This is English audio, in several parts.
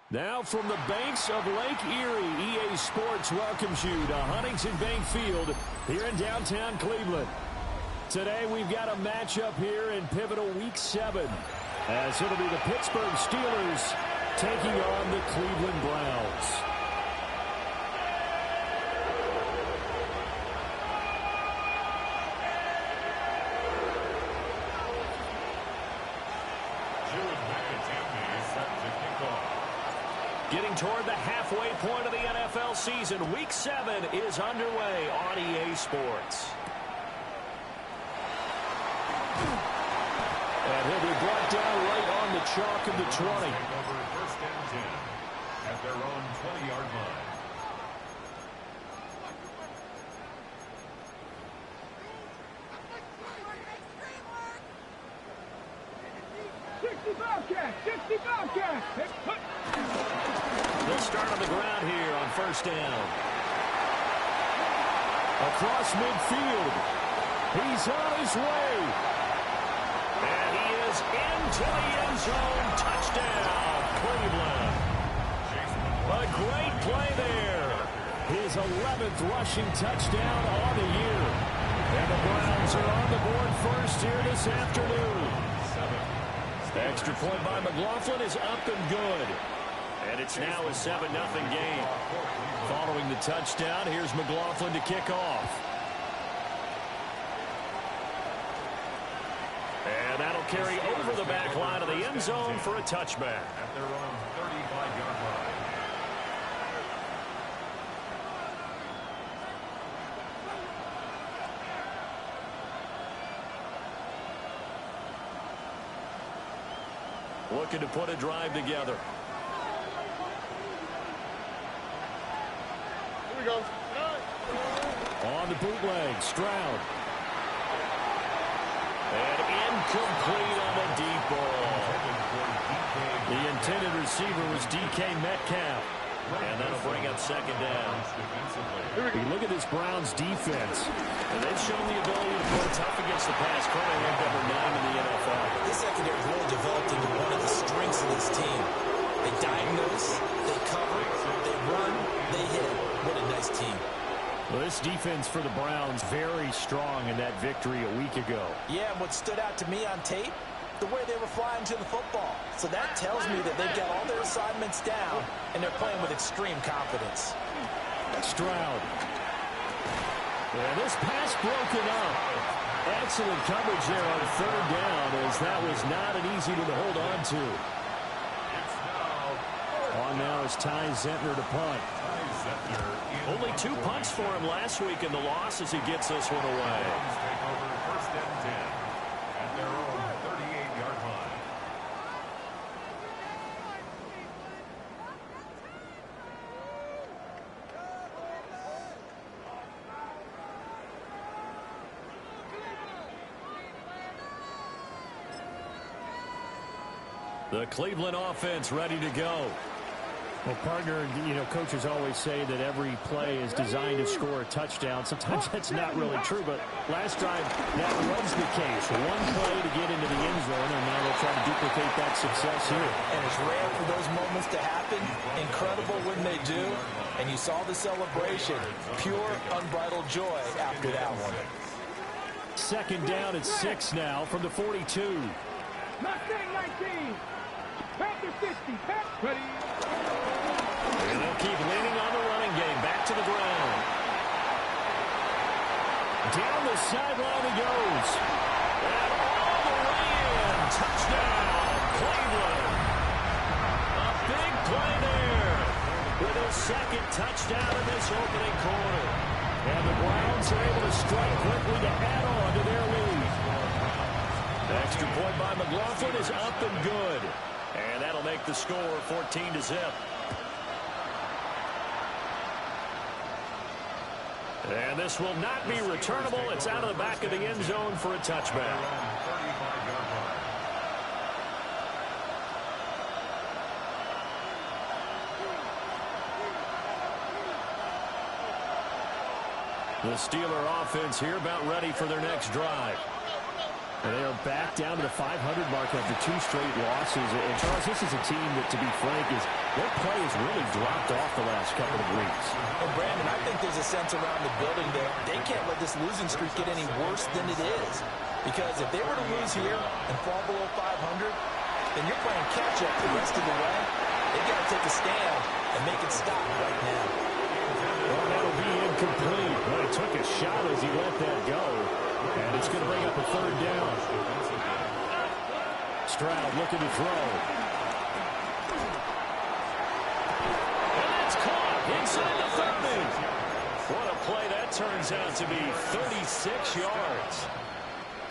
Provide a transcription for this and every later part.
Now from the banks of Lake Erie, EA Sports welcomes you to Huntington Bank Field here in downtown Cleveland. Today we've got a matchup here in pivotal Week 7, as it'll be the Pittsburgh Steelers taking on the Cleveland Browns. Getting toward the halfway point of the NFL season, Week 7 is underway on EA Sports. And he'll be brought down right on the chalk of the 20. Over first and 10 at their own 20-yard line. They'll start on the ground here on first down. Across midfield. He's on his way. And he is into the end zone. Touchdown, Cleveland. A great play there. His 11th rushing touchdown on the year. And the Browns are on the board first here this afternoon. Extra point by McLaughlin is up and good. And it's now a 7-0 game. Following the touchdown, here's McLaughlin to kick off. And that'll carry over the back line of the end zone for a touchback. At their own 35-yard line. Looking to put a drive together. Here we go. On the bootleg, Stroud. And incomplete on a deep ball. The intended receiver was DK Metcalf. And that'll bring up second down. You look at this Browns defense. And they've shown the ability to play tough against the pass. Currently ranked number 9 in the NFL. This secondary really developed into one of the strengths of this team. They diagnose, they cover, they run, they hit. What a nice team. Well, this defense for the Browns very strong in that victory a week ago. Yeah, and what stood out to me on tape, the way they were flying to the football. So that tells me that they've got all their assignments down, and they're playing with extreme confidence. Stroud. And this pass broken up. Excellent coverage there on third down, as that was not an easy one to hold on to. On now is Ty Zentner to punt. Only 2 punts for him last week in the loss as he gets this one away. Take over first and 10 at their own 38-yard line. The Cleveland offense ready to go. Well, partner, coaches always say that every play is designed to score a touchdown. Sometimes that's not really true, but last drive, that was the case. One play to get into the end zone, and now they'll try to duplicate that success here. And it's rare for those moments to happen. Incredible when they do. And you saw the celebration. Pure, unbridled joy after that one. Second down at 6 now from the 42. Mustang 19. Panther 60. Ready. And they'll keep leaning on the running game. Back to the ground. Down the sideline he goes. And all the way in. Touchdown, Cleveland. A big play there with his second touchdown in this opening quarter. And the Browns are able to strike quickly to add on to their lead. The extra point by McLaughlin is up and good. And that'll make the score 14-0. And this will not be returnable. It's out of the back of the end zone for a touchback. The Steeler offense here about ready for their next drive. And they are back down to the 500 mark after 2 straight losses. And Charles, this is a team that, to be frank, is Their play has really dropped off the last couple of weeks. And Brandon, I think there's a sense around the building that they can't let this losing streak get any worse than it is. Because if they were to lose here and fall below 500, then you're playing catch-up the rest of the way. They've got to take a stand and make it stop right now. Well, that'll be incomplete. But he took a shot as he let that go. And it's going to bring up a third down. Stroud looking to throw. And that's caught inside the 30. What a play that turns out to be, 36 yards.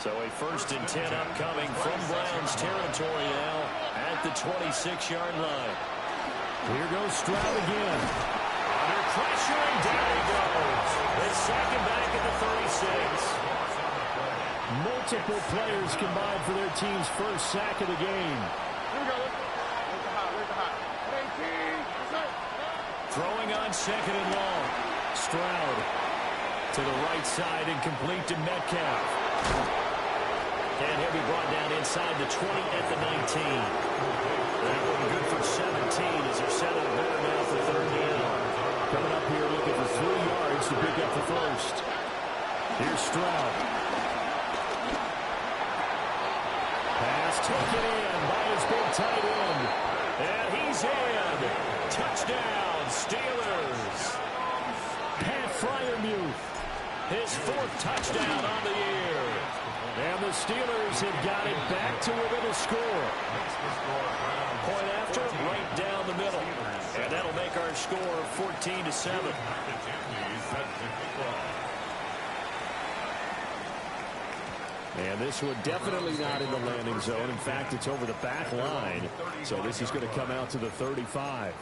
So a 1st and 10 upcoming from Browns territory now at the 26-yard line. Here goes Stroud again. Under pressure, and down he goes. They sack him back at the 36. Multiple players combined for their team's first sack of the game. Here we go. Where's the hot? 18. Throwing on 2nd and long. Stroud to the right side and complete to Metcalf. And he'll be brought down inside the 20 at the 19. That one good for 17 as they're set up better now for 3rd down. Coming up here looking for 3 yards to pick up the first. Here's Stroud. Pass taken in by his big tight end. And he's in. Touchdown, Steelers. Pat Freiermuth, his 4th touchdown on the year. And the Steelers have got it back to within a score. Point after, right down the middle. And that'll make our score 14-7. And this one definitely not in the landing zone. In fact, it's over the back line. So this is going to come out to the 35.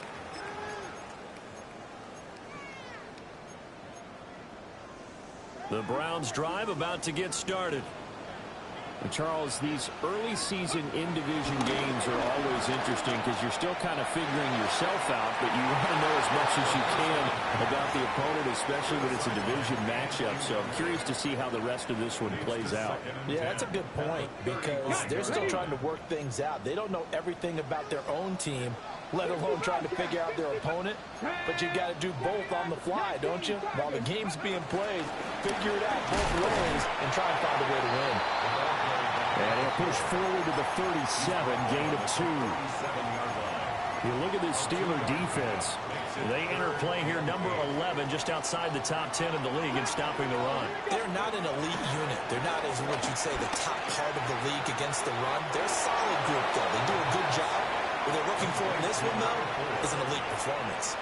The Browns drive about to get started. And Charles, these early season in-division games are always interesting because you're still kind of figuring yourself out, but you want to know as much as you can about the opponent, especially when it's a division matchup. So I'm curious to see how the rest of this one plays out. Yeah, that's a good point because they're still trying to work things out. They don't know everything about their own team, let alone trying to figure out their opponent. But you've got to do both on the fly, don't you? While the game's being played, figure it out both ways and try and find a way to win. And he'll push forward to the 37, gain of 2. You look at this Steeler defense. They enter play here, number 11, just outside the top 10 of the league in stopping the run. They're not an elite unit. They're not, as what you'd say, the top part of the league against the run. They're a solid group, though. They do a good job. What they're looking for in this one, though, is an elite performance.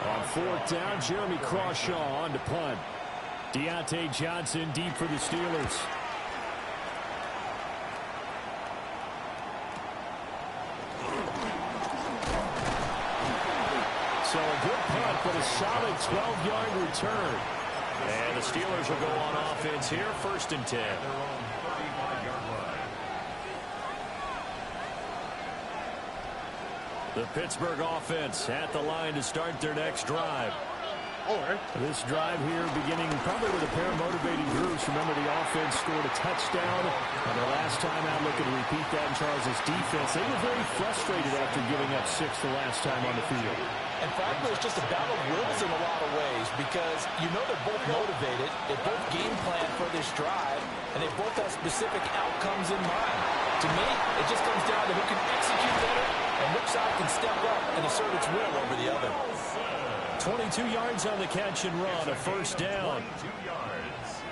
On 4th down, Jeremy Crawshaw on to punt. Deontay Johnson deep for the Steelers. So a good punt, but a solid 12-yard return. And the Steelers will go on offense here, 1st and 10. The Pittsburgh offense at the line to start their next drive. This drive here beginning probably with a pair of motivating groups. Remember, the offense scored a touchdown on their last time out. Looking to repeat that in Charles's defense. They were very frustrated after giving up 6 the last time on the field. And frankly, it's just a battle of wills in a lot of ways because you know they're both motivated. They both game plan for this drive, and they both have specific outcomes in mind. To me, it just comes down to who can execute better and which side can step up and assert its will over the other. 22 yards on the catch and run, a 1st down. 22 yards.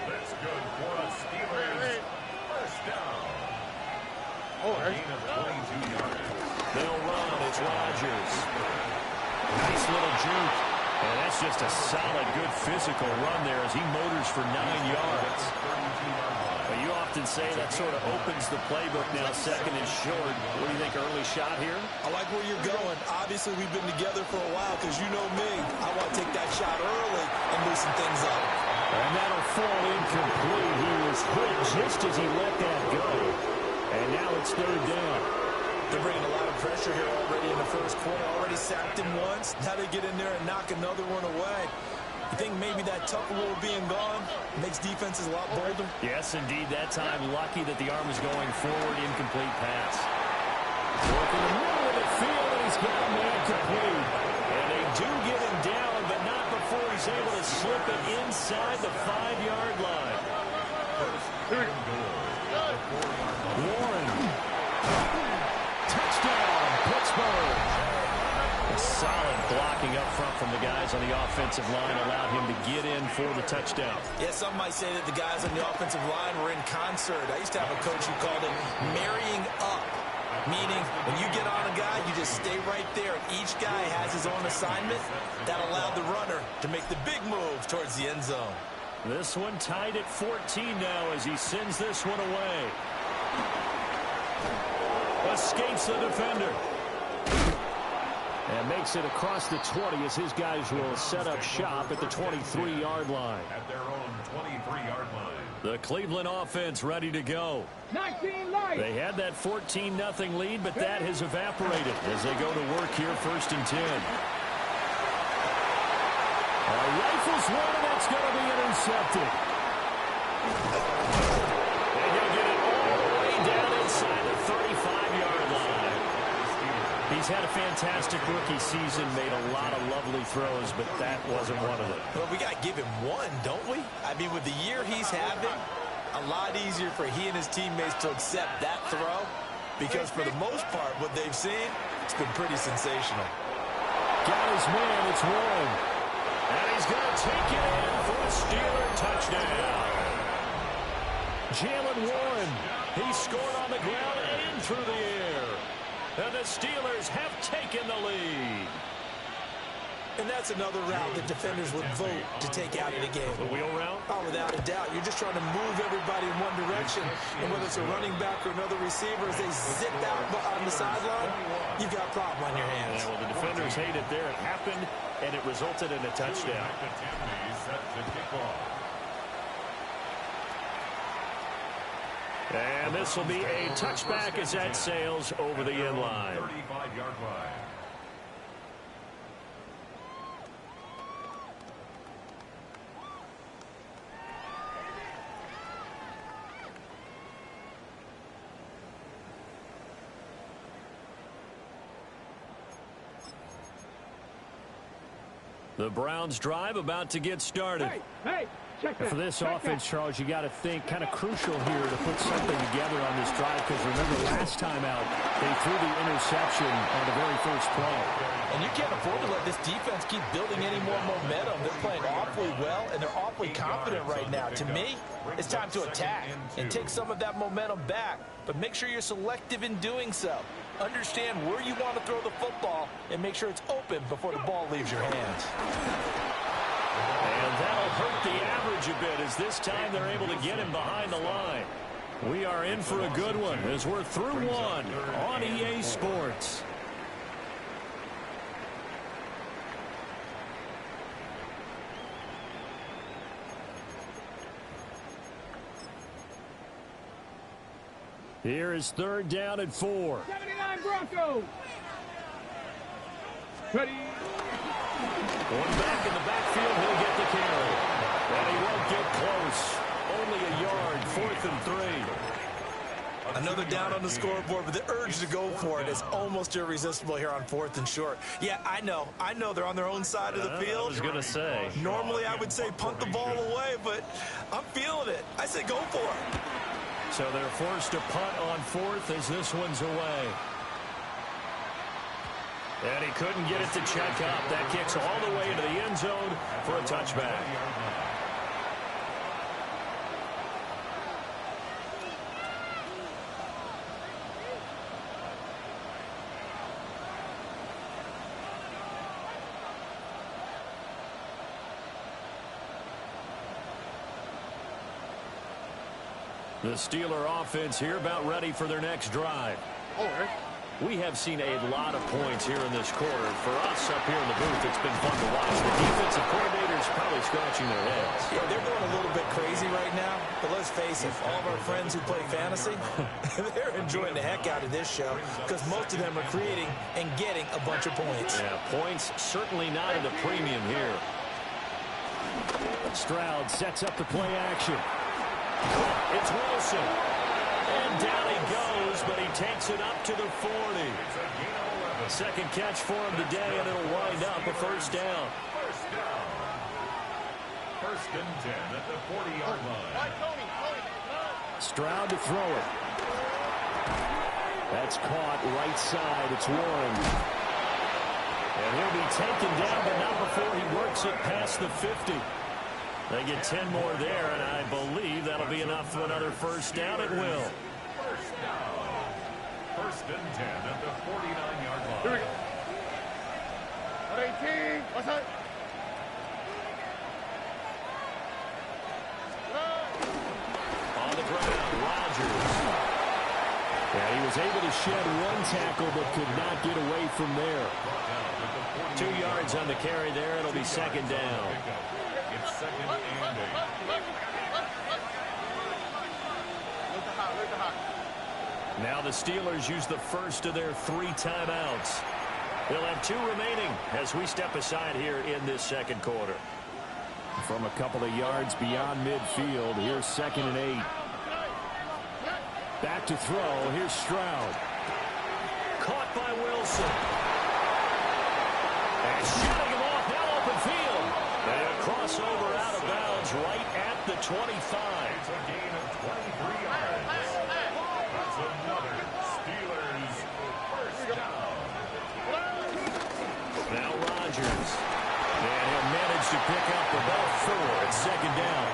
That's good for the Steelers. 1st down. Gain of 22 yards. They'll run. It's Rodgers. Nice little juke. And that's just a solid, good physical run there as he motors for 9 yards. But you often say that sort of opens the playbook now, 2nd and short. What do you think, early shot here? I like where you're going. Obviously, we've been together for a while because you know me. I want to take that shot early and loosen things up. And that'll fall incomplete. He was hit just as he let that go. And now it's 3rd down. They're bringing a lot of pressure here already in the first quarter. Already sacked him once. Now they get in there and knock another one away. You think maybe that tuck rule being gone makes defenses a lot bolder? Yes, indeed. That time, lucky that the arm is going forward. Incomplete pass. Working the middle of the field, and he's got a man complete. And they do get him down, but not before he's able to slip it inside the 5-yard line. Warren. Touchdown, Pittsburgh. A solid blocking up front from the guys on the offensive line allowed him to get in for the touchdown. Yeah, some might say that the guys on the offensive line were in concert. I used to have a coach who called it marrying up, meaning when you get on a guy, you just stay right there. Each guy has his own assignment. That allowed the runner to make the big move towards the end zone. This one tied at 14 now as he sends this one away. Escapes the defender. And makes it across the 20 as his guys will set up shop at the 23-yard line. At their own 23-yard line. The Cleveland offense ready to go. 19 light. They had that 14-0 lead, but that has evaporated as they go to work here 1st and 10. Rifles one, and that's going to be intercepted. They're going to get it all the way down inside the 35-yard line. He's had a fantastic rookie season, made a lot of lovely throws, but that wasn't one of them. Well, we got to give him one, don't we? I mean, with the year he's having, a lot easier for he and his teammates to accept that throw because for the most part, what they've seen, it's been pretty sensational. Got his man, it's Warren. And he's going to take it in for a Steeler touchdown. Jaylen Warren, he scored on the ground and through the air. And the Steelers have taken the lead. And that's another route that defenders would vote to take out of the game. The wheel route? Oh, without a doubt. You're just trying to move everybody in one direction. And whether it's a running back or another receiver, as they zip out on the sideline, you've got a problem on your hands. Yeah, well, the defenders hate it there. It happened, and it resulted in a touchdown. And this will be a touchback as that sails over the end line. 35-yard line. The Browns drive about to get started. Hey, check that. For this check offense, that. Charles, you got to think kind of crucial here to put something together on this drive because remember last time out, they threw the interception on the very first play. And you can't afford to let this defense keep building any more momentum. They're playing awfully well, and they're awfully confident right now. To me, it's time to attack and take some of that momentum back. But make sure you're selective in doing so. Understand where you want to throw the football and make sure it's open before the ball leaves your hands. And that'll hurt the average a bit as this time they're able to get him behind the line. We are in for a good one as we're through one on EA Sports. Here is 3rd down and 4. 79 Broncos. Ready. One back in the backfield, he'll get the carry. And he won't get close. Only a yard, 4th and 3. Another down on the scoreboard, but the urge to go for it is almost irresistible here on 4th and short. Yeah, I know they're on their own side of the field. I was going to say. Normally I would say punt the ball away, but I'm feeling it. I say go for it. So they're forced to punt on 4th as this one's away. And he couldn't get it to check up. That kicks all the way into the end zone for a touchback. The Steeler offense here about ready for their next drive. We have seen a lot of points here in this quarter. For us up here in the booth, it's been fun to watch. The defensive coordinators probably scratching their heads. Yeah, they're going a little bit crazy right now, but let's face it, all of our friends who play fantasy, they're enjoying the heck out of this show because most of them are creating and getting a bunch of points. Yeah, points certainly not at a premium here. Stroud sets up the play action. It's Wilson. And down he goes, but he takes it up to the 40. Second catch for him today, and it'll wind up a first down. First down. First and 10 at the 40-yard line. Stroud to throw it. That's caught right side. It's Warren. And he'll be taken down, but not before he works it past the 50. They get 10 more there, and I believe that'll be enough for another first down. It will. First down. First and 10 at the 49-yard line. Here we go. 18. What's that? On the ground, Rodgers. Yeah, he was able to shed one tackle, but could not get away from there. 2 yards on the carry there. It'll be second down. It's second and 8. Now the Steelers use the first of their 3 timeouts. They'll have 2 remaining as we step aside here in this second quarter. From a couple of yards beyond midfield, here's second and 8. Back to throw. Here's Stroud. Caught by Wilson. And shooting him off now open field. And a crossover out of bounds right at the 25. It's a gain of 23 yards. That's another Steelers first down. Now Rodgers. And he'll manage to pick up about 4 at second down.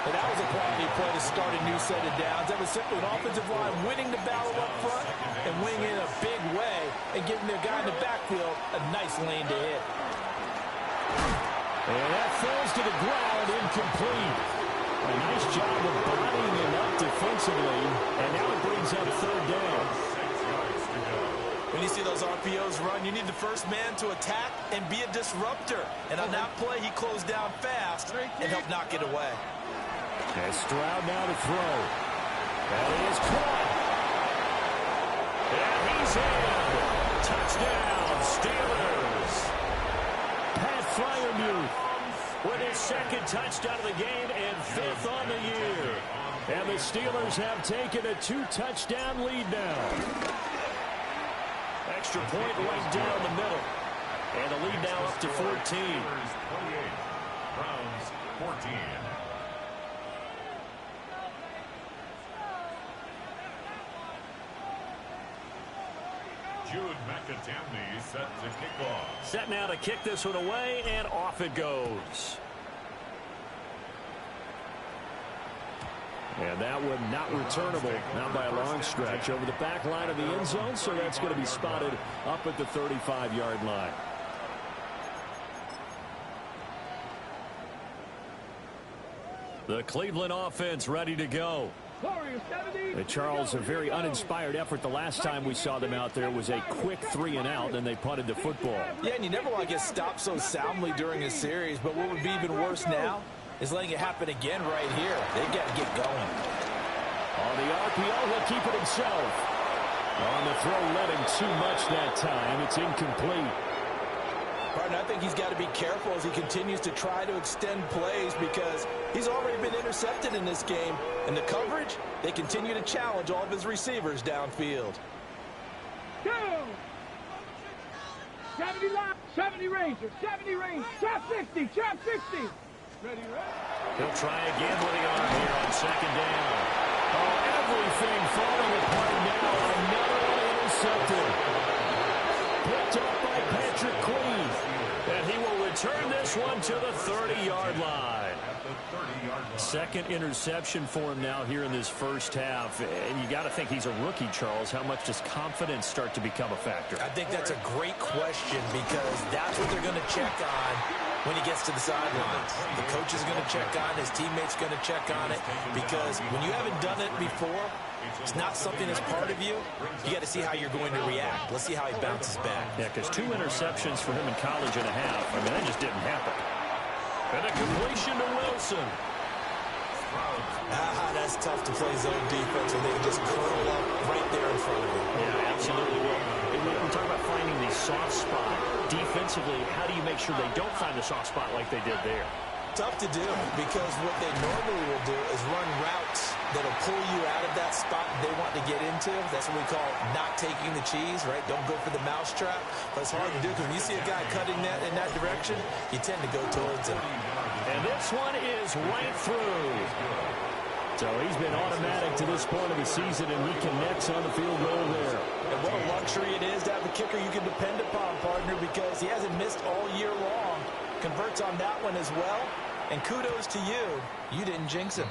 And that was a quality play to start a new set of downs. That was simply an offensive line winning the battle up front and winning in a big way and giving their guy in the backfield a nice lane to hit. And that falls to the ground, incomplete. A nice job of bodying him up defensively, and now it brings up third down. 6 yards to go. When you see those RPOs run, you need the first man to attack and be a disruptor. And on that play, he closed down fast and helped knock it away. And Stroud now to throw. That is caught. And he's in. Touchdown, Steelers. Pat Freiermuth with his second touchdown of the game and 5th on the year. And the Steelers have taken a 2-touchdown lead now. Extra point right down the middle. And the lead now up to 14. Steelers 28. Browns 14. Jude McAtamney set to kick off. Set now to kick this one away, and off it goes. And that one not returnable, not by a long stretch, over the back line of the end zone, so that's going to be spotted up at the 35-yard line. The Cleveland offense ready to go. Charles, a very uninspired effort the last time we saw them out there was a quick 3-and-out, and they punted the football. Yeah, and you never want to get stopped so soundly during a series, but what would be even worse now is letting it happen again right here. They've got to get going. On the RPO, he'll keep it himself. On the throw, led him too much that time. It's incomplete. Right, and I think he's got to be careful as he continues to try to extend plays because he's already been intercepted in this game. And the coverage, they continue to challenge all of his receivers downfield. 70 line, 70 Ranger, 70 range, trap 60, trap 60. Ready, He'll try again with the arm here on second down. Oh, everything falling apart now. Another one intercepted. Picked up by Patrick Queen. And he will return this one to the 30-yard line. Second interception for him now here in this first half. And you got to think he's a rookie, Charles. How much does confidence start to become a factor? I think that's a great question because that's what they're going to check on when he gets to the sidelines. The coach is going to check on it. His teammate's going to check on it because when you haven't done it before, it's not something that's part of you. You got to see how you're going to react. Let's see how he bounces back. Yeah, because 2 interceptions for him in college and a half. I mean, that just didn't happen. And a completion to Wilson. That's tough to play zone defense when they can just curl up right there in front of you. Yeah, absolutely. Well, we're talking about finding the soft spot. Defensively, how do you make sure they don't find the soft spot like they did there? Tough to do because what they normally will do is run routes that'll pull you out of that spot they want to get into. That's what we call not taking the cheese, right? Don't go for the mousetrap. But it's hard to do because when you see a guy cutting that in that direction, you tend to go towards him. And this one is right through. So he's been automatic to this point of the season, and he connects on the field goal there. And what a luxury it is to have a kicker you can depend upon, partner, because he hasn't missed all year long. Converts on that one as well. And kudos to you. You didn't jinx him.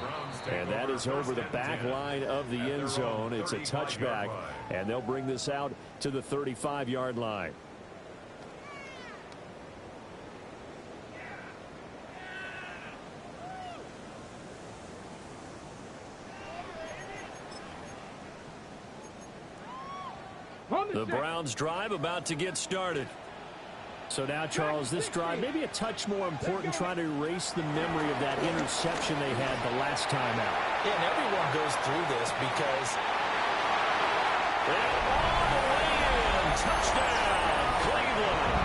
And that is over the back line of the end zone. It's a touchback, and they'll bring this out to the 35-yard line. The Browns drive about to get started. So now, Charles, this drive maybe a touch more important, trying to erase the memory of that interception they had the last time out. Yeah, and everyone goes through this because... And all the way in, touchdown, Cleveland.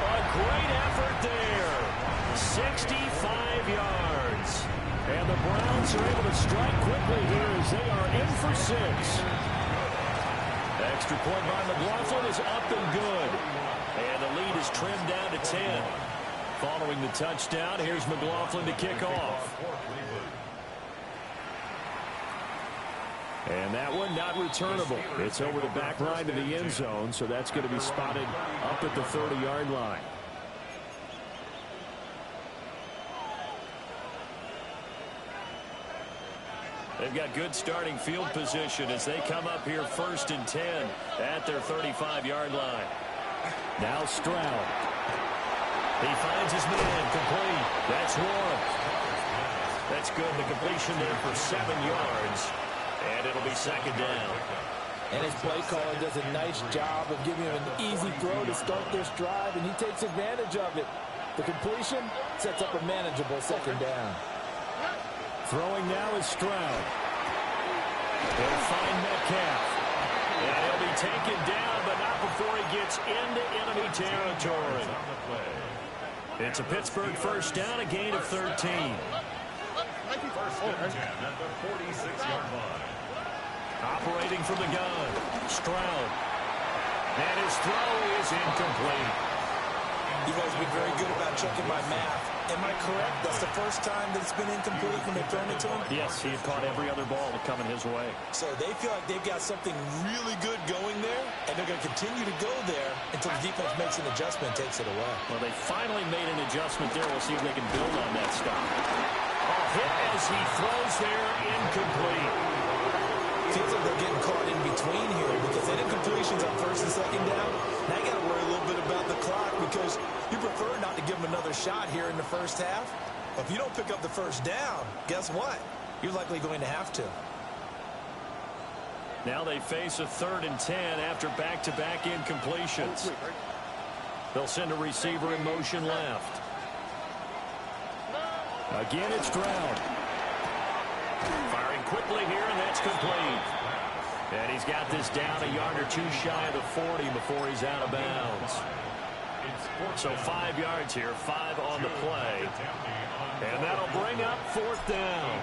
A great effort there. 65 yards. And the Browns are able to strike quickly here as they are in for 6. Extra point by McLaughlin is up and good. And the lead is trimmed down to 10. Following the touchdown, here's McLaughlin to kick off. And that one not returnable. It's over the back line to the end zone, so that's going to be spotted up at the 30-yard line. They've got good starting field position as they come up here 1st and 10 at their 35-yard line. Now Stroud. He finds his man complete. That's one. That's good. The completion there for 7 yards. And it'll be 2nd down. And his play caller does a nice job of giving him an easy throw to start this drive, and he takes advantage of it. The completion sets up a manageable 2nd down. Throwing now is Stroud. He'll find Metcalf. And he'll be taken down, but not before he gets into enemy territory. It's a Pittsburgh 1st down, a gain of 13. 1st and 10 at the 46-yard line. Operating from the gun, Stroud. And his throw is incomplete. You guys have been very good about checking my math. Am I correct? That's the first time that it's been incomplete when they've thrown it to him? Yes, he had caught every other ball coming his way. So they feel like they've got something really good going there, and they're going to continue to go there until the defense makes an adjustment and takes it away. Well, they finally made an adjustment there. We'll see if they can build on that stop. Hit as he throws there, incomplete. Feels like they're getting caught in between here because they did completions on 1st and 2nd down. Now you got to worry a little bit about the clock because you prefer not to give them another shot here in the 1st half. But if you don't pick up the 1st down, guess what? You're likely going to have to. Now they face a 3rd and 10 after back-to-back incompletions. They'll send a receiver in motion left. Again, it's Stroud. Firing quickly here, and that's complete. And he's got this down a yard or 2 shy of the 40 before he's out of bounds. So 5 yards here, 5 on the play. And that'll bring up 4th down.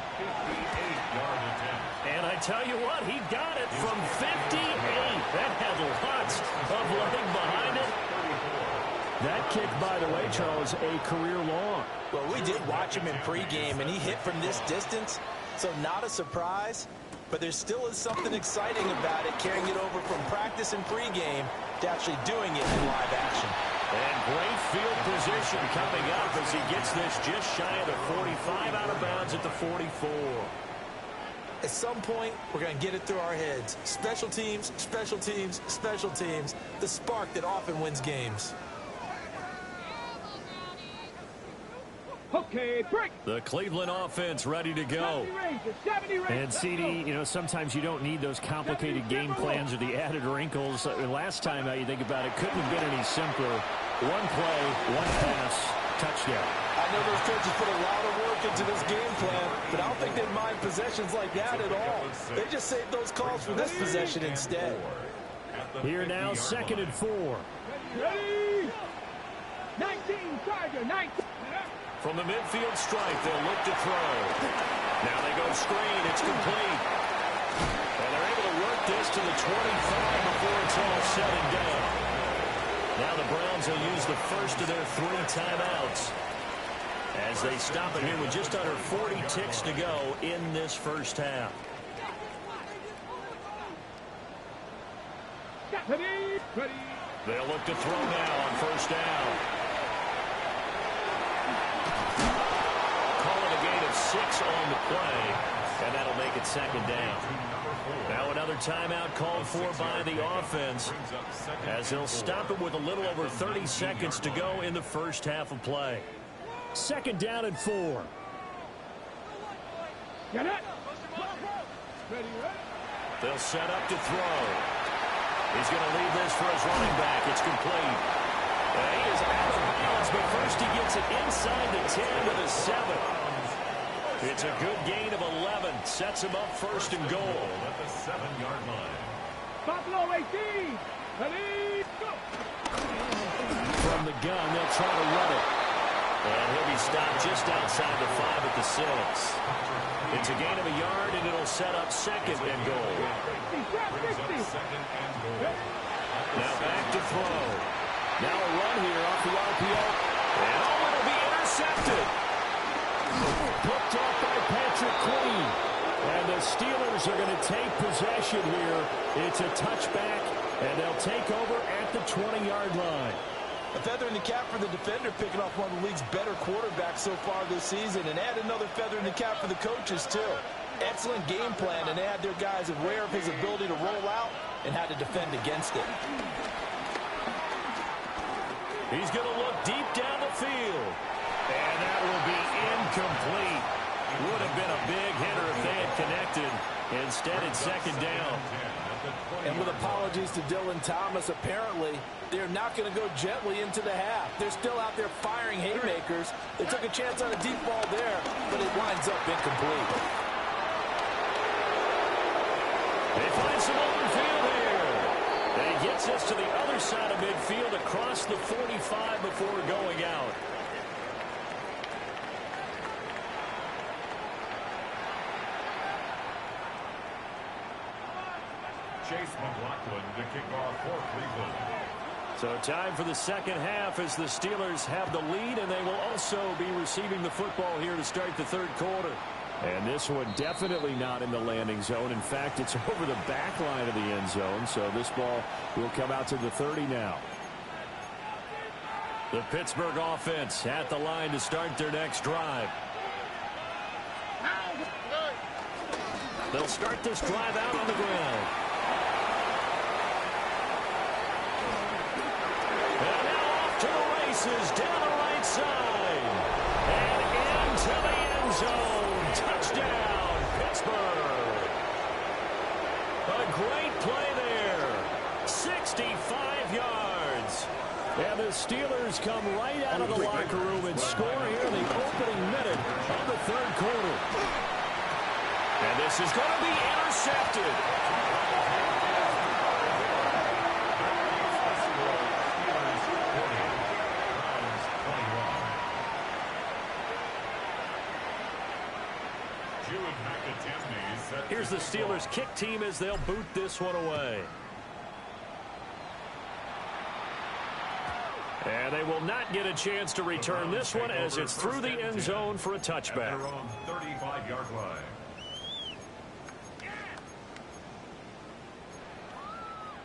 And I tell you what, he got it from 58. That had lots of leg behind it. That kick, by the way, Charles, a career long. Well, we did watch him in pregame, and he hit from this distance, so not a surprise. But there still is something exciting about it, carrying it over from practice and pregame to actually doing it in live action. And great field position coming up as he gets this just shy of the 45, out of bounds at the 44. At some point, we're going to get it through our heads. Special teams, special teams, special teams. The spark that often wins games. Okay, break. The Cleveland offense ready to go. 70 Rangers. And CD, you know, sometimes you don't need those complicated game plans or the added wrinkles. Last time you think about it, couldn't have been any simpler. One play, one pass, touchdown. I know those coaches put a lot of work into this game plan, but I don't think they mind possessions like that at all. They just save those calls for this possession instead. Here now, 2nd and 4. Ready? 19, Tiger, 19. From the midfield stripe, they'll look to throw. Now they go screen. It's complete. And they're able to work this to the 25 before it's all said and done. Now the Browns will use the first of their 3 timeouts as they stop it here with just under 40 ticks to go in this first half. They'll look to throw now on first down. Call it a gain of 6 on the play, and that'll make it second down. Now another timeout called for by the offense as they'll stop it with a little over 30 seconds to go in the first half of play. Second down and 4. Get it. They'll set up to throw. He's going to leave this for his running back. It's complete. And he is out of bounds, but first he gets it inside the 10 to the 7. It's a good gain of 11. Sets him up first and goal at the 7-yard line. Buffalo 18. Ready, go. From the gun, they'll try to run it. And he'll be stopped just outside the 5 at the 6. It's a gain of a yard, and it'll set up second and goal. Now back to throw. Now a run here off the RPO. And it'll be intercepted. Picked off by Patrick Queen. And the Steelers are going to take possession here. It's a touchback, and they'll take over at the 20-yard line. A feather in the cap for the defender, picking off one of the league's better quarterbacks so far this season, and add another feather in the cap for the coaches, too. Excellent game plan, and they had their guys aware of his ability to roll out and how to defend against it. He's going to look deep down the field, and that will be incomplete. Would have been a big hitter if they had connected. Instead, it's second down. And with apologies to Dylan Thomas, apparently they're not going to go gently into the half. They're still out there firing haymakers. They took a chance on a deep ball there, but it winds up incomplete. They find some open field here. And he gets us to the other side of midfield across the 45 before going out. Chase McLaughlin to kick off for Cleveland. So time for the second half as the Steelers have the lead, and they will also be receiving the football here to start the third quarter. And this one definitely not in the landing zone. In fact, it's over the back line of the end zone, so this ball will come out to the 30 now. The Pittsburgh offense at the line to start their next drive. They'll start this drive out on the ground. And now off to the races down the right side. And into the end zone. Touchdown, Pittsburgh. A great play there. 65 yards. And the Steelers come right out of the locker room and score here in the opening minute of the third quarter. And this is going to be intercepted. Here's the Steelers kick team as they'll boot this one away. And they will not get a chance to return this one as it's through the end zone for a touchback. 35-yard line.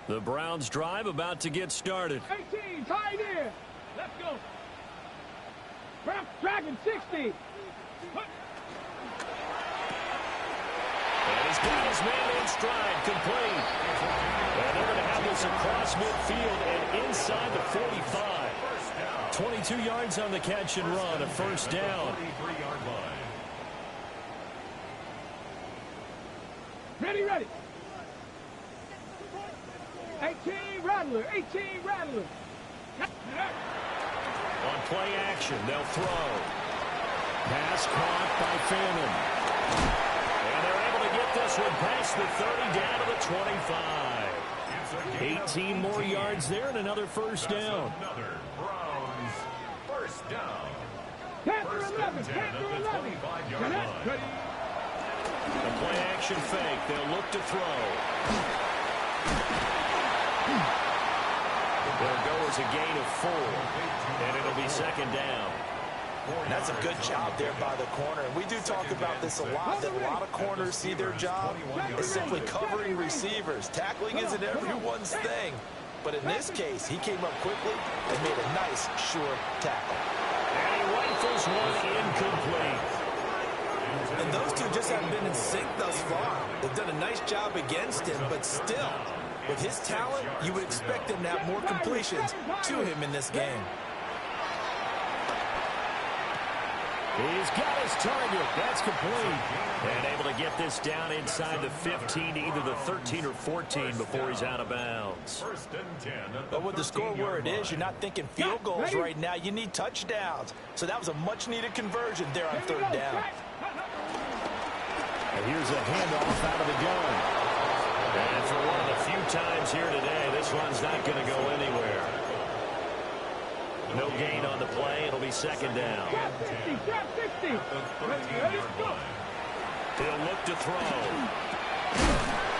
The Browns drive about to get started. 18, tight end. Let's go. Dragon 60. And he's got his man in stride, complete. And they're going to have this across midfield and inside the 45. 22 yards on the catch and run, a first down. 33-yard line. Ready, ready. 18 Rattler, 18 Rattler. On play action, they'll throw. Pass caught by Fannin. And they're able to get this one past the 30 down to the 25. 18 more yards there and another first down. Another Browns first down. Panther First 11, and 10 Panther at the 11. 25-yard line. Ready. A play-action fake. They'll look to throw. They'll go as a gain of 4, and it'll be second down. And that's a good job there by the corner. And we do talk about this a lot, that a lot of corners see their job is simply covering receivers. Tackling isn't everyone's thing. But in this case, he came up quickly and made a nice, short tackle. And he rifles one incomplete. And those two just haven't been in sync thus far. They've done a nice job against him, but still, with his talent, you would expect him to have more completions to him in this game. He's got his target. That's complete. And able to get this down inside the 15, either the 13 or 14 before he's out of bounds. But with the score where it is, you're not thinking field goals right now. You need touchdowns. So that was a much-needed conversion there on third down. And here's a handoff out of the gun. And for one of the few times here today, this one's not going to go anywhere. No gain on the play. It'll be second down. He'll look to throw.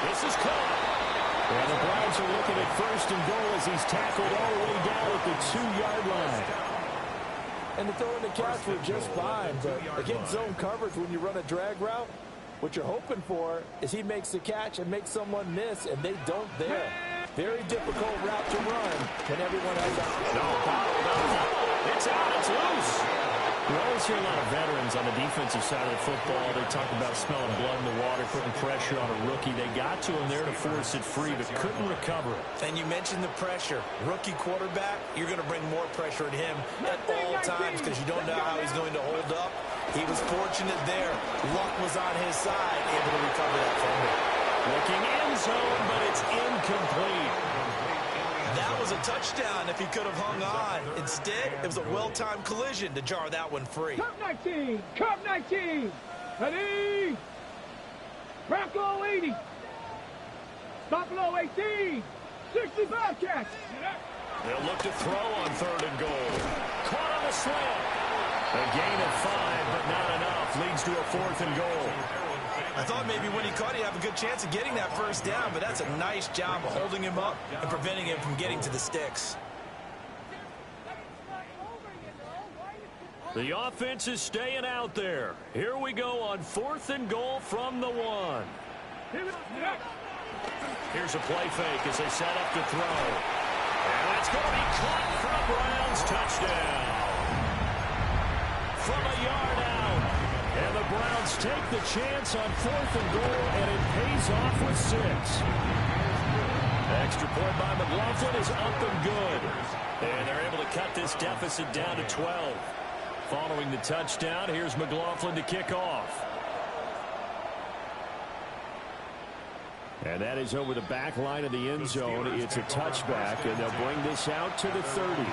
This is caught. And the Browns are looking at first and goal as he's tackled all the way down at the 2-yard line. And the throw and the catch were just fine. But against zone coverage, when you run a drag route, what you're hoping for is he makes the catch and makes someone miss, and they don't there. Very difficult route to run when everyone else out. No, it's out. It's loose. We always hear a lot of veterans on the defensive side of the football. They talk about smelling blood in the water, putting pressure on a rookie. They got to him there to force it free, but couldn't recover it. And you mentioned the pressure. Rookie quarterback, you're going to bring more pressure at him at all times because you don't know how he's going to hold up. He was fortunate there. Luck was on his side, able to recover that fumble. Looking end zone, but it's incomplete. That was a touchdown if he could have hung on. Instead, it was a well-timed collision to jar that one free. Cup 19, Cup 19. Ready? Bronco 80. Buffalo 18. 65 catch. They'll look to throw on third and goal. Caught on the slant. A gain of 5, but not enough. Leads to a 4th and goal. I thought maybe when he caught, he'd have a good chance of getting that first down, but that's a nice job of holding him up and preventing him from getting to the sticks. The offense is staying out there. Here we go on 4th and goal from the 1. Here's a play fake as they set up to throw. And it's going to be caught for a Browns touchdown. From a yard out. And the Browns take the chance on 4th and goal, and it pays off with 6. Extra point by McLaughlin is up and good. And they're able to cut this deficit down to 12. Following the touchdown, here's McLaughlin to kick off. And that is over the back line of the end zone. It's a touchback, and they'll bring this out to the 30.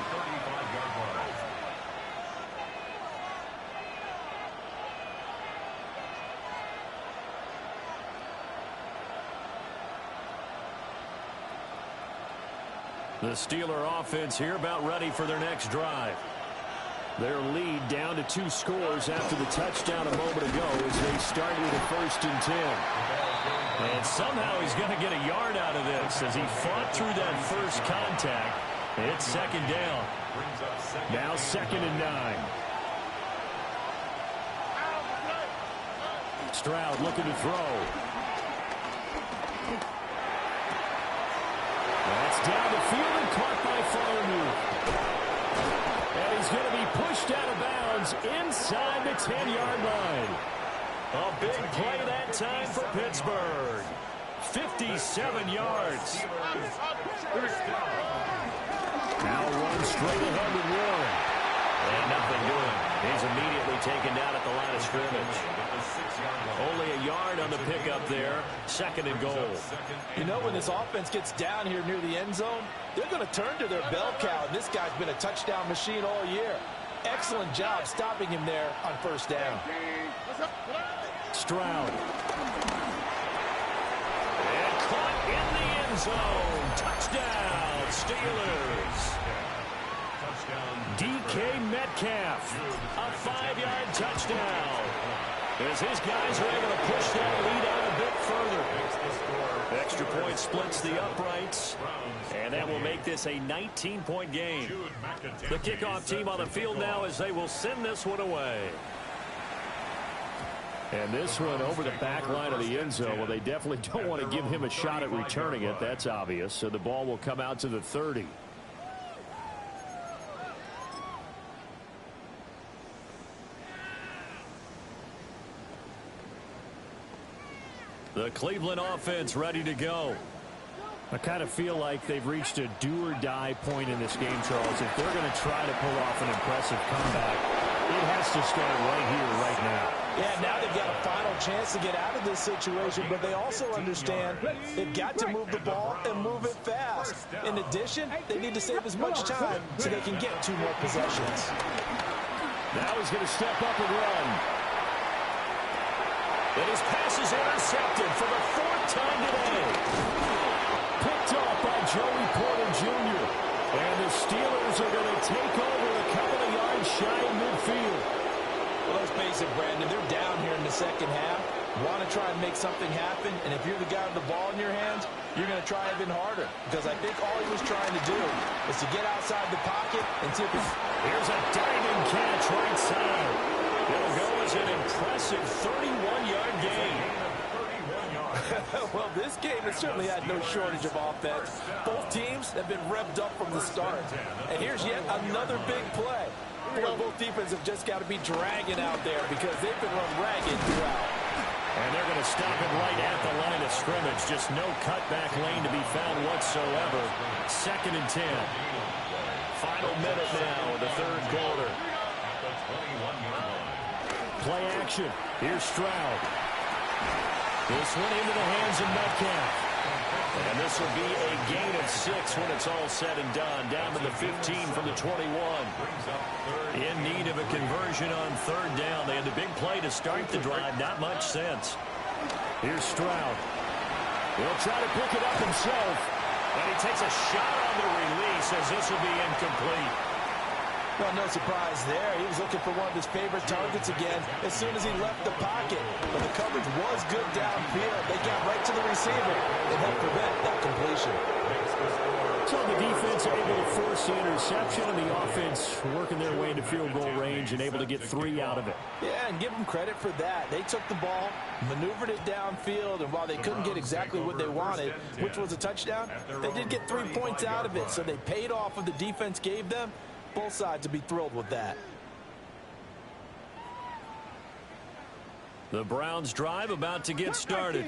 The Steeler offense here about ready for their next drive. Their lead down to 2 scores after the touchdown a moment ago as they start with a 1st and 10. And somehow he's going to get a yard out of this as he fought through that first contact. It's second down. Now 2nd and 9. Stroud looking to throw. That's down the field and caught by Freiermuth. And he's going to be pushed out of bounds inside the 10-yard line. A big play that time for Pittsburgh. 57 yards. Now run straight ahead with Warren. And nothing doing. He's immediately taken down at the line of scrimmage. Only a yard on the pickup there. 2nd and goal. You know, when this offense gets down here near the end zone, they're going to turn to their bell cow, and this guy's been a touchdown machine all year. Excellent job stopping him there on 1st down. Stroud. And caught in the end zone. Touchdown, Steelers. DK Metcalf. A 5-yard touchdown. as his guys are able to push that lead out a bit further. Extra point splits the uprights, and that will make this a 19-point game. The kickoff team on the field now as they will send this one away. And this one over the back line of the end zone. Well, they definitely don't want to give him a shot at returning it. That's obvious. So the ball will come out to the 30. The Cleveland offense ready to go. I kind of feel like they've reached a do-or-die point in this game, Charles. If they're going to try to pull off an impressive comeback, it has to start right here, right now. Yeah, now they've got a final chance to get out of this situation, but they also understand they've got to move the ball and move it fast. In addition, they need to save as much time so they can get 2 more possessions. Now he's going to step up and run. And his pass is intercepted for the 4th time today. Picked off by Joey Porter Jr. And the Steelers are going to take over a couple of yards shy of midfield. Well, let's face it, Brandon, they're down here in the second half. Want to try and make something happen, and if you're the guy with the ball in your hands, you're going to try even harder. Because I think all he was trying to do is to get outside the pocket and see if it's... Here's a diving catch right side. It'll go as an impressive 31-yard gain. Well, this game has certainly had no shortage of offense. Both teams have been revved up from the start. And here's yet another big play. Well, both defenses have just got to be dragging out there because they've been run ragged throughout. And they're going to stop it right at the line of scrimmage. Just no cutback lane to be found whatsoever. 2nd and 10. Final minute now of the 3rd quarter. Play action. Here's Stroud. This one into the hands of Metcalf. And this will be a gain of 6 when it's all said and done. Down to the 15 from the 21. In need of a conversion on 3rd down. They had the big play to start the drive. Not much sense. Here's Stroud. He'll try to pick it up himself. And he takes a shot on the release as this will be incomplete. Well, no surprise there. He was looking for one of his favorite targets again as soon as he left the pocket. But the coverage was good downfield. They got right to the receiver and helped prevent that completion. So the defense able to force the interception, and the offense working their way into field goal range and able to get 3 out of it. Yeah, and give them credit for that. They took the ball, maneuvered it downfield, and while they couldn't get exactly what they wanted, which was a touchdown, they did get 3 points out of it. So they paid off what the defense gave them. Both sides to be thrilled with that. The Browns drive about to get started.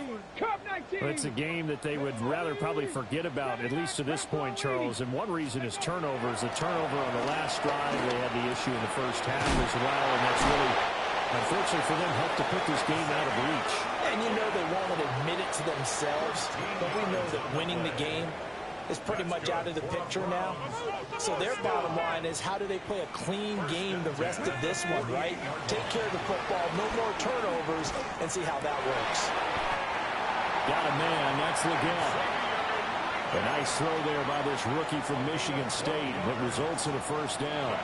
It's a game that they would rather probably forget about, at least to this point, Charles. And one reason is turnovers. The turnover on the last drive, they had the issue in the first half as well. And that's really, unfortunately for them, helped to put this game out of reach. And you know they won't admit it to themselves, but we know that winning the game is pretty much out of the picture now. So their bottom line is, how do they play a clean game the rest of this one, right? Take care of the football, no more turnovers, and see how that works. Got a man, that's Leggett. A nice throw there by this rookie from Michigan State that results in a 1st down.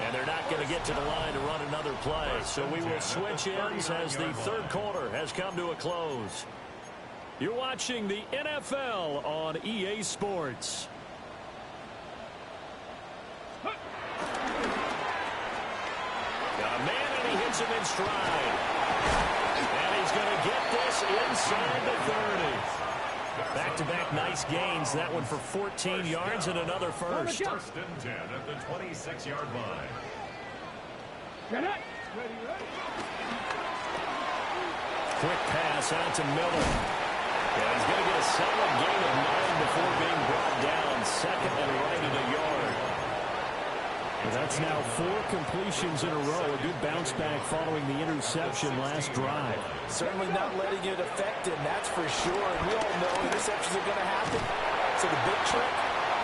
And they're not going to get to the line to run another play. So we will switch ends as the 3rd quarter has come to a close. You're watching the NFL on EA Sports. Got a man, and he hits him in stride. And he's going to get this inside the 30. Back-to-back nice gains. That one for 14 yards and another 1st. 1st and 10 at the 26-yard line. Quick pass out to Miller. Yeah, he's going to get a solid gain of 9 before being brought down. 2nd and right at a yard. Well, that's now 4 completions in a row. A good bounce back following the interception last drive. Certainly not letting it affect him, that's for sure. And we all know interceptions are going to happen. So the big trick,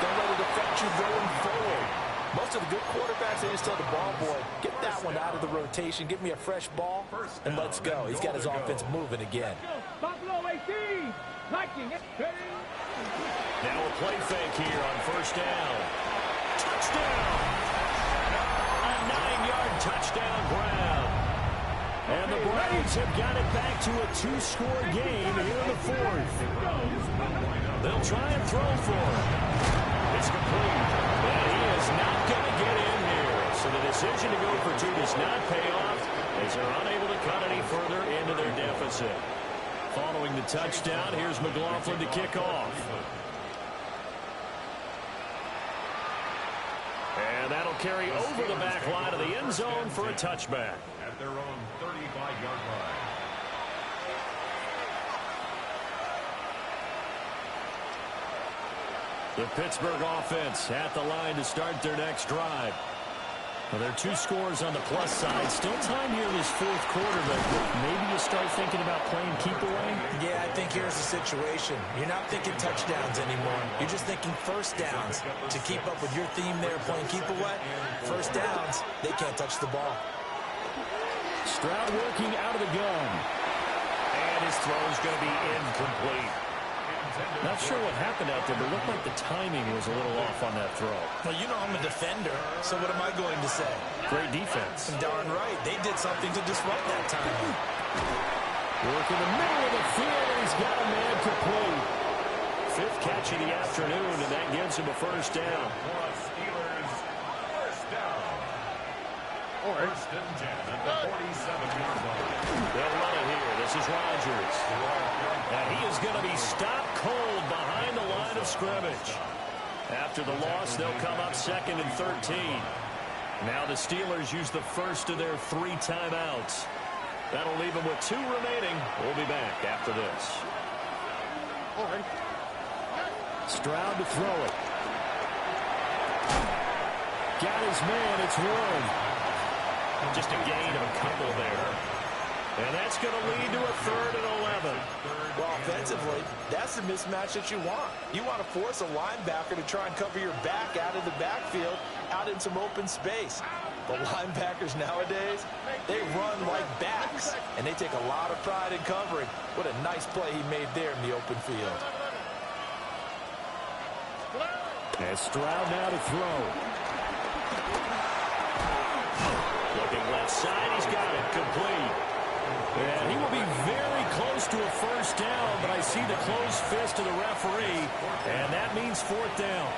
don't let it affect you going forward. Most of the good quarterbacks, they just tell the ball boy, get that one out of the rotation, give me a fresh ball, and let's go. He's got his offense moving again. Buffalo 18. Now a play fake here on 1st down. Touchdown! A 9-yard touchdown grab. Braves have got it back to a two-score game here in the fourth. They'll try and throw for him. It's complete. And he is not going to get in here. So the decision to go for two does not pay off as they're unable to cut any further into their deficit. Following the touchdown, here's McLaughlin to kick off. And that'll carry over the back line of the end zone for a touchback. At their own 35-yard line. The Pittsburgh offense at the line to start their next drive. Well, there are two scores on the plus side. Still time here in this fourth quarter, but maybe you start thinking about playing keep away? Yeah, I think here's the situation. You're not thinking touchdowns anymore. You're just thinking first downs. To keep up with your theme there, playing keep away, first downs, they can't touch the ball. Stroud working out of the gun. And his throw is going to be incomplete. Not sure what happened out there, but it looked like the timing was a little off on that throw. Well, you know I'm a defender, so what am I going to say? Great defense. Darn right. They did something to disrupt that timing. Work in the middle of the field, and he's got a man complete. Fifth catch of the afternoon, and that gives him a first down. Steelers, first down. First and 10 at the 47-yard line. They'll run it here. This is Rodgers. And he is going to be stopped cold behind the line of scrimmage. After the loss, they'll come up 2nd and 13. Now the Steelers use the first of their 3 timeouts. That'll leave them with 2 remaining. We'll be back after this. Stroud to throw it. Got his man. It's Warren. Just a gain of a couple there. And that's going to lead to a 3rd and 11. Well, offensively, that's the mismatch that you want. You want to force a linebacker to try and cover your back out of the backfield, out in some open space. The linebackers nowadays, they run like backs, and they take a lot of pride in covering. What a nice play he made there in the open field. And Stroud now to throw. Looking left side, he's got it complete. And he will be very close to a first down, but I see the closed fist of the referee, and that means 4th down.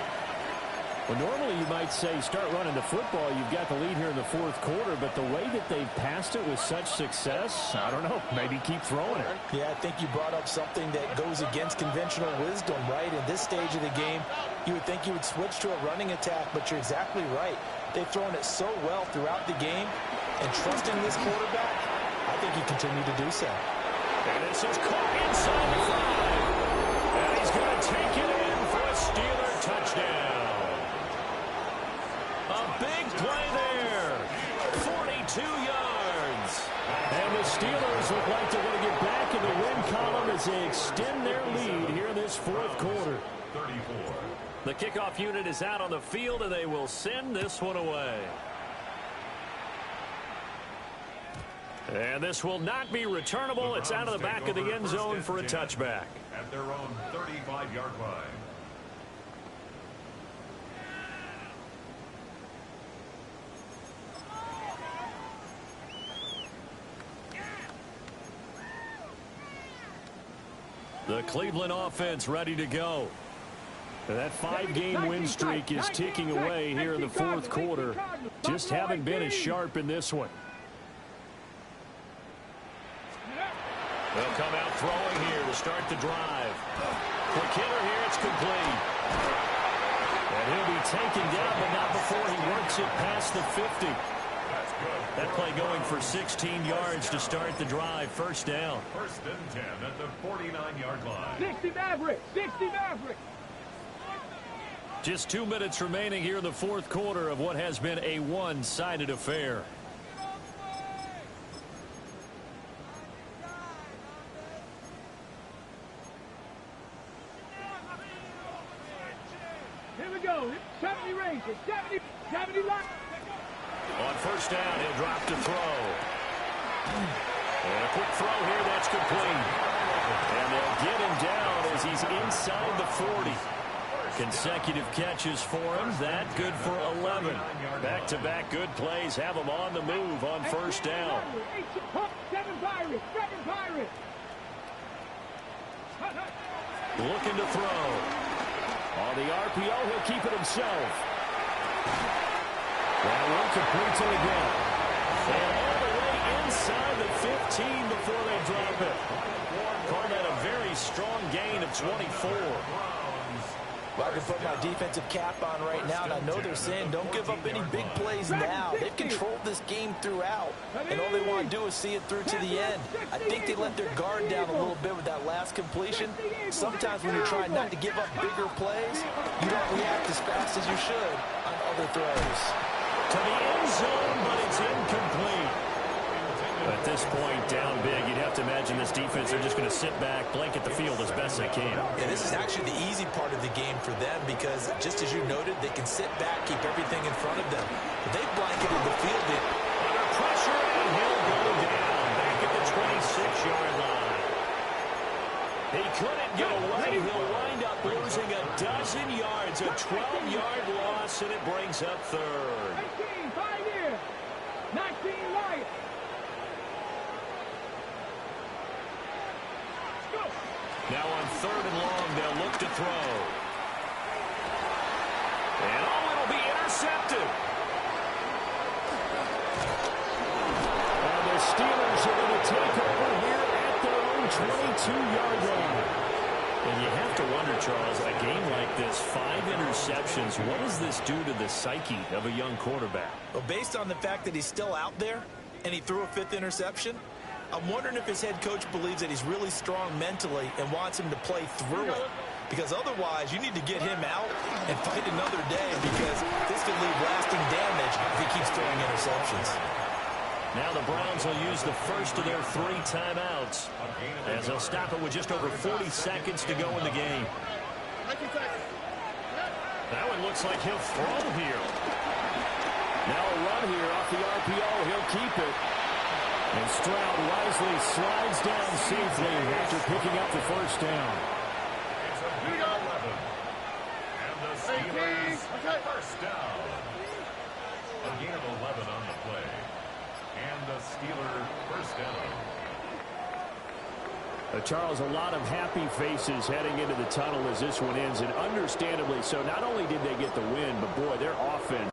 Well, normally you might say start running the football. You've got the lead here in the fourth quarter, but the way that they've passed it with such success, I don't know, maybe keep throwing it. Yeah, I think you brought up something that goes against conventional wisdom, right? In this stage of the game, you would think you would switch to a running attack, but you're exactly right. They've thrown it so well throughout the game, and trusting this quarterback, I think you continue to do so. And this is caught inside the 5. And he's going to take it in for a Steeler touchdown. A big play there. 42 yards. And the Steelers look like they're going to get back in the win column as they extend their lead here in this fourth quarter. 34. The kickoff unit is out on the field, and they will send this one away. And this will not be returnable. It's out of the back of the end zone for a touchback. At their own 35-yard line. The Cleveland offense ready to go. That 5-game win streak is ticking away here in the fourth quarter. Just haven't been as sharp in this one. They'll come out throwing here to start the drive. Quick hitter here, it's complete. And he'll be taken down, but not before he works it past the 50. That play going for 16 yards to start the drive. First down. First and 10 at the 49-yard line. 60 Maverick! 60 Maverick! Just 2 minutes remaining here in the fourth quarter of what has been a one-sided affair. Here we go. 70 Rangers. 70 line. On first down, he'll drop to throw. And a quick throw here, that's complete. And they'll get him down as he's inside the 40. Consecutive catches for him. That good for 11. Back-to-back good plays have him on the move on first down. 7 Pirates. Looking to throw. On the RPO, he'll keep it himself. That one complete to the ground. And all the way inside the 15 before they drop it. Call that a very strong gain of 24. Well, I can put my defensive cap on right now, and I know they're saying don't give up any big plays now. They've controlled this game throughout, and all they want to do is see it through to the end. I think they let their guard down a little bit with that last completion. Sometimes when you're trying not to give up bigger plays, you don't react as fast as you should on other throws. To the end zone, but it's incomplete. At this point, down big, you'd have to imagine this defense, they're just going to sit back, blanket the field as best they can. Yeah, this is actually the easy part of the game for them because, just as you noted, they can sit back, keep everything in front of them. But they've blanketed the field. Under pressure, and he'll go down back at the 26-yard line. He couldn't get away. He'll wind up losing a dozen yards, a 12-yard loss, and it brings up third. 19, 5 years. 19 Lions. Now on third and long, they'll look to throw. And it'll be intercepted. And the Steelers are going to take over here at their own 22-yard line. And you have to wonder, Charles, a game like this, 5 interceptions, what does this do to the psyche of a young quarterback? Well, based on the fact that he's still out there and he threw a 5th interception, I'm wondering if his head coach believes that he's really strong mentally and wants him to play through it. Because otherwise, you need to get him out and fight another day because this could leave lasting damage if he keeps throwing interceptions. Now the Browns will use the first of their 3 timeouts as they'll stop it with just over 40 seconds to go in the game. That one looks like he'll throw here. Now a run here off the RPO. He'll keep it. And Stroud wisely slides down safely after picking up the first down. It's a big 11. And the Steelers first down. A gain of 11 on the play. And the Steelers first down. Charles, a lot of happy faces heading into the tunnel as this one ends, and understandably so. Not only did they get the win, but boy, their offense